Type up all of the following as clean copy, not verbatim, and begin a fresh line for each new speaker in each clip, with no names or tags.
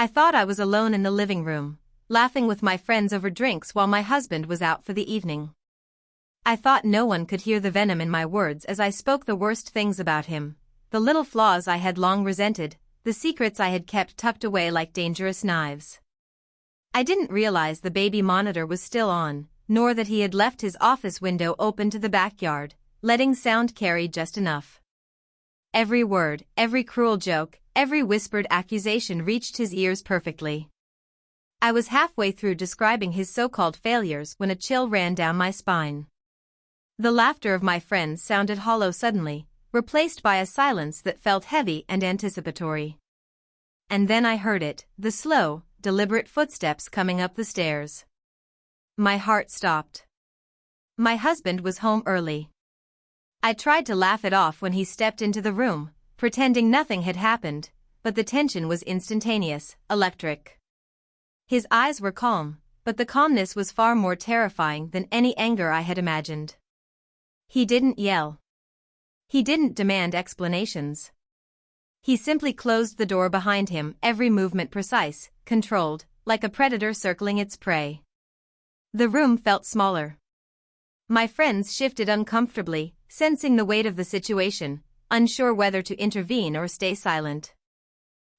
I thought I was alone in the living room, laughing with my friends over drinks while my husband was out for the evening. I thought no one could hear the venom in my words as I spoke the worst things about him, the little flaws I had long resented, the secrets I had kept tucked away like dangerous knives. I didn't realize the baby monitor was still on, nor that he had left his office window open to the backyard, letting sound carry just enough. Every word, every cruel joke, every whispered accusation reached his ears perfectly. I was halfway through describing his so-called failures when a chill ran down my spine. The laughter of my friends sounded hollow suddenly, replaced by a silence that felt heavy and anticipatory. And then I heard it, the slow, deliberate footsteps coming up the stairs. My heart stopped. My husband was home early. I tried to laugh it off when he stepped into the room, pretending nothing had happened, but the tension was instantaneous, electric. His eyes were calm, but the calmness was far more terrifying than any anger I had imagined. He didn't yell. He didn't demand explanations. He simply closed the door behind him, every movement precise, controlled, like a predator circling its prey. The room felt smaller. My friends shifted uncomfortably, sensing the weight of the situation, unsure whether to intervene or stay silent.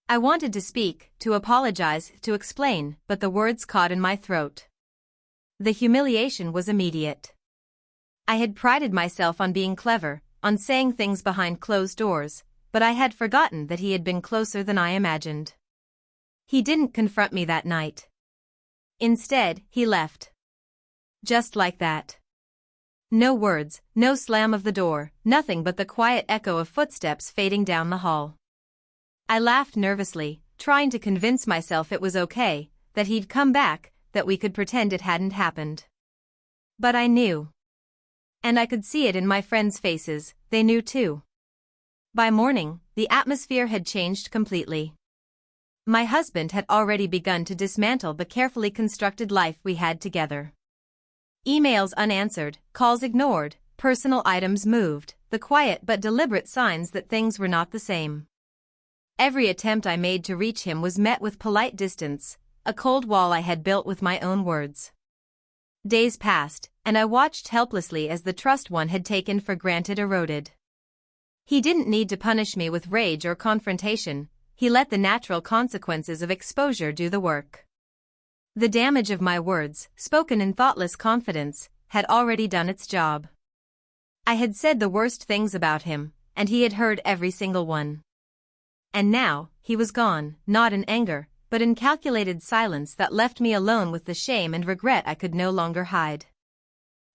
I wanted to speak, to apologize, to explain, but the words caught in my throat. The humiliation was immediate. I had prided myself on being clever, on saying things behind closed doors, but I had forgotten that he had been closer than I imagined. He didn't confront me that night. Instead, he left. Just like that. No words, no slam of the door, nothing but the quiet echo of footsteps fading down the hall. I laughed nervously, trying to convince myself it was okay, that he'd come back, that we could pretend it hadn't happened. But I knew. And I could see it in my friends' faces, they knew too. By morning, the atmosphere had changed completely. My husband had already begun to dismantle the carefully constructed life we had together. Emails unanswered, calls ignored, personal items moved, the quiet but deliberate signs that things were not the same. Every attempt I made to reach him was met with polite distance, a cold wall I had built with my own words. Days passed, and I watched helplessly as the trust one had taken for granted eroded. He didn't need to punish me with rage or confrontation, he let the natural consequences of exposure do the work. The damage of my words, spoken in thoughtless confidence, had already done its job. I had said the worst things about him, and he had heard every single one. And now, he was gone, not in anger, but in calculated silence that left me alone with the shame and regret I could no longer hide.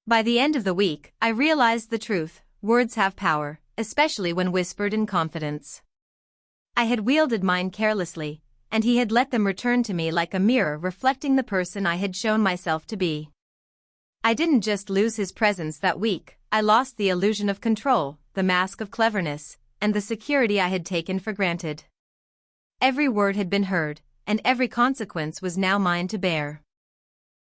By the end of the week, I realized the truth: words have power, especially when whispered in confidence. I had wielded mine carelessly, and he had let them return to me like a mirror reflecting the person I had shown myself to be. I didn't just lose his presence that week, I lost the illusion of control, the mask of cleverness, and the security I had taken for granted. Every word had been heard, and every consequence was now mine to bear.